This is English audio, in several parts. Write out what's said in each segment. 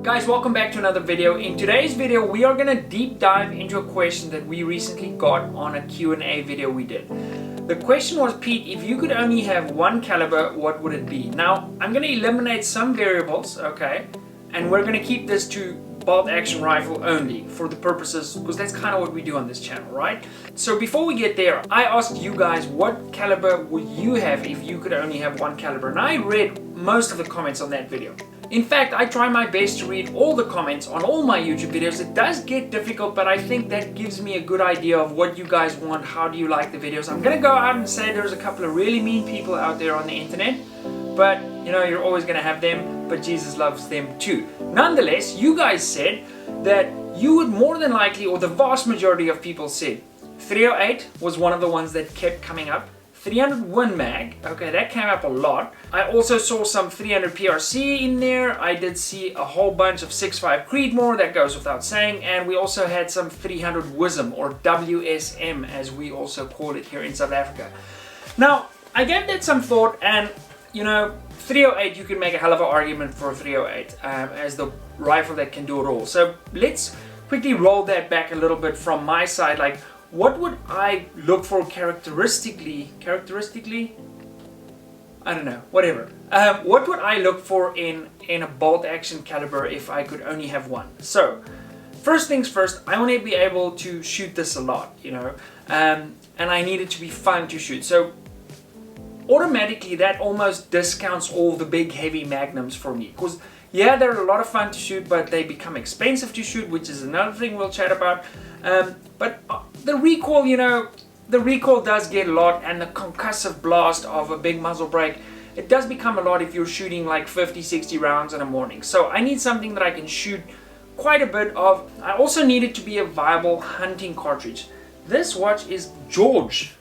Guys, welcome back to another video. In today's video, we are going to deep dive into a question that we recently got on a Q&A video we did. The question was, Pete, if you could only have one caliber, what would it be? Now, I'm going to eliminate some variables, okay? And we're going to keep this to bolt action rifle only for the purposes, because that's kind of what we do on this channel, right? So before we get there, I asked you guys, what caliber would you have if you could only have one caliber? And I read most of the comments on that video. In fact, I try my best to read all the comments on all my YouTube videos. It does get difficult, but I think that gives me a good idea of what you guys want. How do you like the videos? I'm gonna go out and say there's a couple of really mean people out there on the internet, but you know, you're always gonna have them, but Jesus loves them too. Nonetheless, you guys said that you would more than likely, or the vast majority of people said, 308 was one of the ones that kept coming up. 300 Win Mag, okay, that came up a lot. I also saw some 300 PRC in there. I did see a whole bunch of 6.5 Creedmoor, that goes without saying, and we also had some 300 Wisdom, or WSM as we also call it here in South Africa. Now, I gave that some thought, and you know, 308, you can make a hell of an argument for 308 as the rifle that can do it all. So let's quickly roll that back a little bit from my side. Like, what would I look for characteristically? I don't know, whatever. What would I look for in a bolt action caliber if I could only have one? So, first things first, I want to be able to shoot this a lot, you know, and I need it to be fun to shoot. So, automatically that almost discounts all the big heavy magnums for me, because yeah, they're a lot of fun to shoot, but they become expensive to shoot, which is another thing we'll chat about. But the recoil, you know, the recoil does get a lot, and the concussive blast of a big muzzle brake, it does become a lot if you're shooting like 50-60 rounds in a morning. So I need something that I can shoot quite a bit of. I also need it to be a viable hunting cartridge. This watch is George,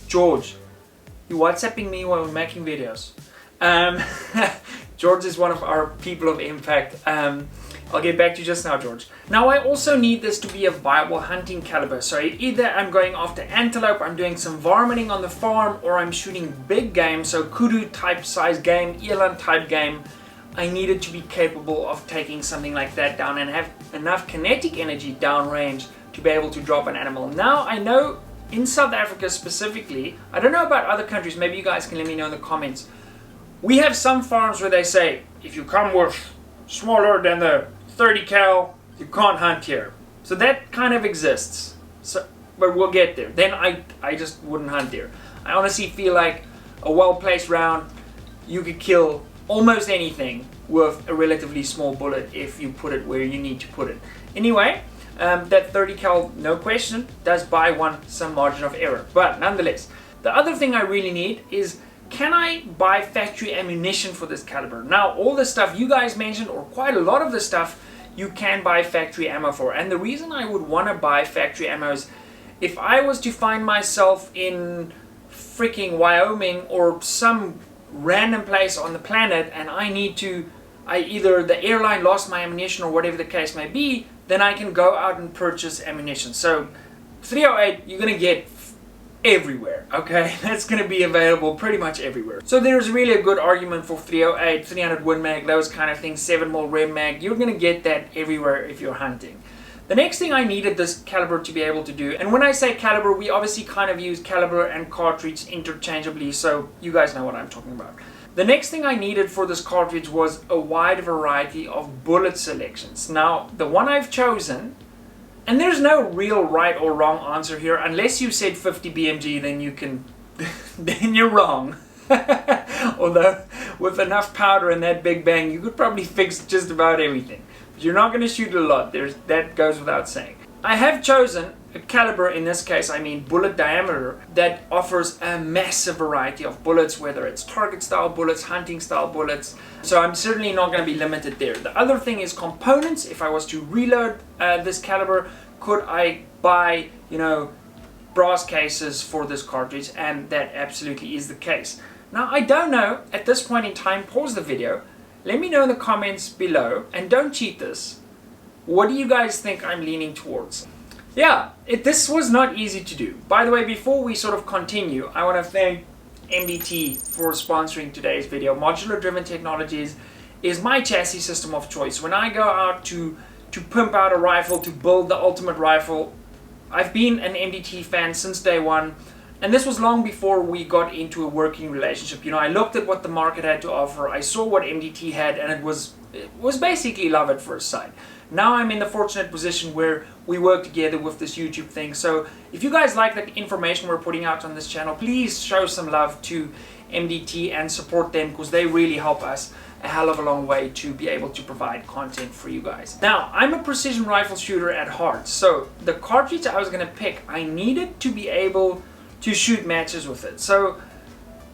you WhatsApping me while we're making videos. George is one of our people of impact. I'll get back to you just now, George. Now, I also need this to be a viable hunting caliber. So either I'm going after antelope, I'm doing some varminting on the farm, or I'm shooting big game, so kudu type size game, eland type game. I need it to be capable of taking something like that down and have enough kinetic energy downrange to be able to drop an animal. Now, I know in South Africa specifically, I don't know about other countries, maybe you guys can let me know in the comments. We have some farms where they say, if you come with smaller than the 30 cal, you can't hunt here. So that kind of exists. So, but we'll get there. Then I just wouldn't hunt there. I honestly feel like a well-placed round, you could kill almost anything with a relatively small bullet if you put it where you need to put it. Anyway, that 30 cal, no question, does buy one some margin of error. But nonetheless, the other thing I really need is, can I buy factory ammunition for this caliber? Now, all the stuff you guys mentioned, or quite a lot of the stuff, you can buy factory ammo for. And the reason I would want to buy factory ammo is, if I was to find myself in freaking Wyoming or some random place on the planet, and I need to, either the airline lost my ammunition or whatever the case may be, then I can go out and purchase ammunition. So 308, you're going to get everywhere, okay? That's going to be available pretty much everywhere. So there's really a good argument for 308, 300 Win Mag, those kind of things, 7mm Rem Mag. You're going to get that everywhere if you're hunting. The next thing I needed this caliber to be able to do, and when I say caliber, we obviously kind of use caliber and cartridge interchangeably, so you guys know what I'm talking about. The next thing I needed for this cartridge was a wide variety of bullet selections. Now, the one I've chosen, and there's no real right or wrong answer here, unless you said 50 BMG, then you can, then you're wrong. Although, with enough powder and that big bang, you could probably fix just about everything. But you're not going to shoot a lot, that goes without saying. I have chosen a caliber, in this case I mean bullet diameter, that offers a massive variety of bullets, whether it's target style bullets, hunting style bullets. So I'm certainly not going to be limited there. The other thing is components. If I was to reload this caliber, could I buy, you know, brass cases for this cartridge? And that absolutely is the case. Now, I don't know at this point in time. Pause the video, let me know in the comments below, and don't cheat this. What do you guys think I'm leaning towards? Yeah, this was not easy to do. By the way, before we sort of continue, I want to thank MDT for sponsoring today's video. Modular Driven Technologies is my chassis system of choice. When I go out to pimp out a rifle, to build the ultimate rifle, I've been an MDT fan since day one, and this was long before we got into a working relationship. You know, I looked at what the market had to offer, I saw what MDT had, and it was basically love at first sight. Now I'm in the fortunate position where we work together with this YouTube thing. So if you guys like the information we're putting out on this channel, please show some love to MDT and support them, because they really help us a hell of a long way to be able to provide content for you guys. Now, I'm a precision rifle shooter at heart, so the cartridge I was going to pick, I needed to be able to shoot matches with it. So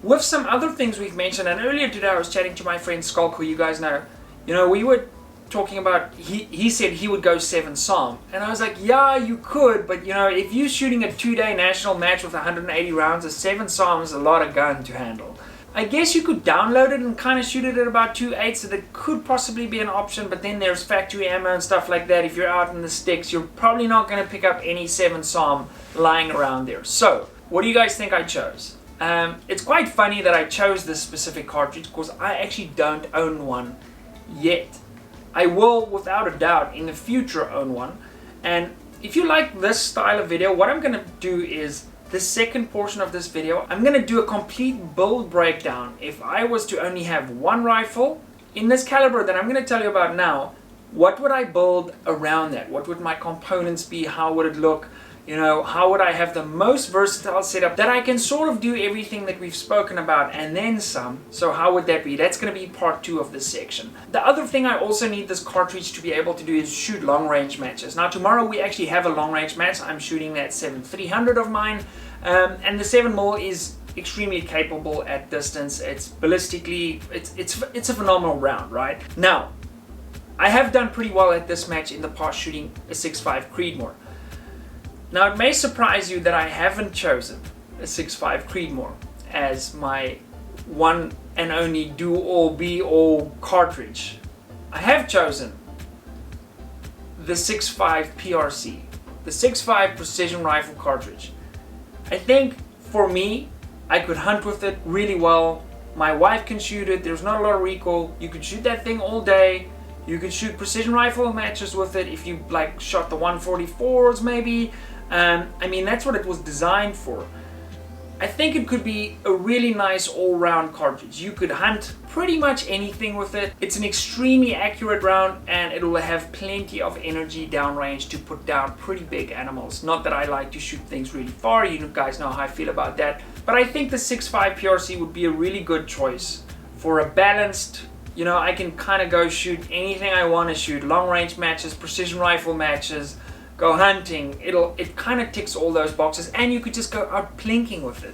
with some other things we've mentioned, and earlier today I was chatting to my friend Skulk, who you guys know, you know, we were talking about, he said he would go 7 SAM, and I was like, yeah, you could, but you know, if you're shooting a 2-day national match with 180 rounds, a 7 SAM is a lot of gun to handle. I guess you could download it and kind of shoot it at about 2.8, so that could possibly be an option, but then there's factory ammo and stuff like that. If you're out in the sticks, you're probably not going to pick up any 7 SAM lying around there. So, what do you guys think I chose? It's quite funny that I chose this specific cartridge, because I actually don't own one yet. I will, without a doubt, in the future own one. And if you like this style of video, what I'm going to do is, the second portion of this video, I'm going to do a complete build breakdown. If I was to only have one rifle in this caliber that I'm going to tell you about now, what would I build around that? What would my components be? How would it look? You know, how would I have the most versatile setup that I can sort of do everything that we've spoken about and then some? So how would that be? That's going to be part 2 of this section. The other thing I also need this cartridge to be able to do is shoot long range matches. Now tomorrow we actually have a long range match. I'm shooting that 7-300 of mine, and the 7mm is extremely capable at distance. It's ballistically, it's a phenomenal round, right? Now, I have done pretty well at this match in the past shooting a 6.5 Creedmoor. Now it may surprise you that I haven't chosen a 6.5 Creedmoor as my one and only do-all be-all cartridge. I have chosen the 6.5 PRC, the 6.5 precision rifle cartridge. I think for me, I could hunt with it really well. My wife can shoot it, there's not a lot of recoil, you could shoot that thing all day. You could shoot precision rifle matches with it if you like shot the 144s maybe. I mean, that's what it was designed for. I think it could be a really nice all-round cartridge. You could hunt pretty much anything with it. It's an extremely accurate round, and it will have plenty of energy downrange to put down pretty big animals. Not that I like to shoot things really far, you guys know how I feel about that. But I think the 6.5 PRC would be a really good choice for a balanced, you know, I can kind of go shoot anything I want to shoot. Long range matches, precision rifle matches, go hunting. It kind of ticks all those boxes, and you could just go out plinking with it.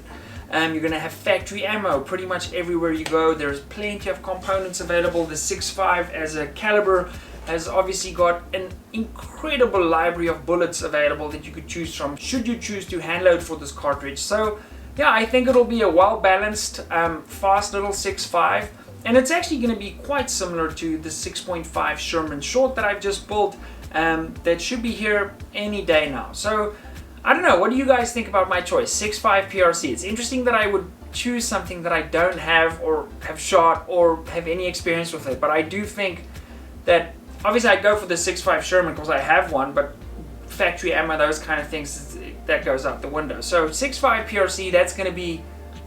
You're going to have factory ammo pretty much everywhere you go. There's plenty of components available. The 6.5 as a caliber has obviously got an incredible library of bullets available that you could choose from should you choose to hand load for this cartridge. So yeah, I think it'll be a well balanced, fast little 6.5. And it's actually going to be quite similar to the 6.5 Sherman Short that I've just built. That should be here any day now. So I don't know, what do you guys think about my choice? 6.5 PRC. It's interesting that I would choose something that I don't have or have shot or have any experience with it, but I do think that obviously I'd go for the 6.5 Sherman because I have one, but factory ammo, those kind of things, that goes out the window. So 6.5 PRC, that's going to be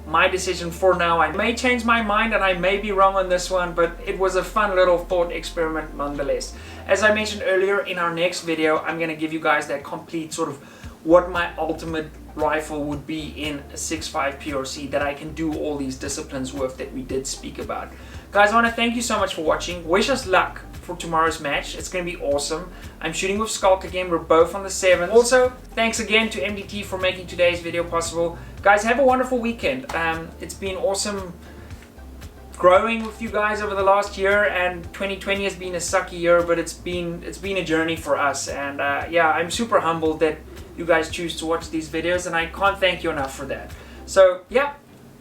my decision for now. I may change my mind and I may be wrong on this one, but it was a fun little thought experiment nonetheless. As I mentioned earlier, in our next video, I'm going to give you guys that complete sort of what my ultimate rifle would be in a 6.5 PRC that I can do all these disciplines with that we did speak about. Guys, I want to thank you so much for watching. Wish us luck for tomorrow's match. It's going to be awesome. I'm shooting with Skulk again. We're both on the 7th. Also, thanks again to MDT for making today's video possible. Guys, have a wonderful weekend. It's been awesome growing with you guys over the last year, and 2020 has been a sucky year, but it's been a journey for us. And yeah, I'm super humbled that you guys choose to watch these videos, and I can't thank you enough for that. So yeah,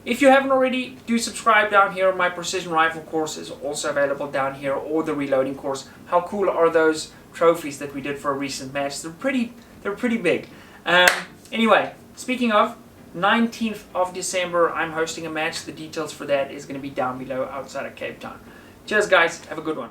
if you haven't already, do subscribe down here. My precision rifle course is also available down here, or the reloading course. How cool are those trophies that we did for a recent match? They're pretty big. Anyway, speaking of, 19th of December, I'm hosting a match. The details for that is going to be down below outside of Cape Town. Cheers guys, have a good one.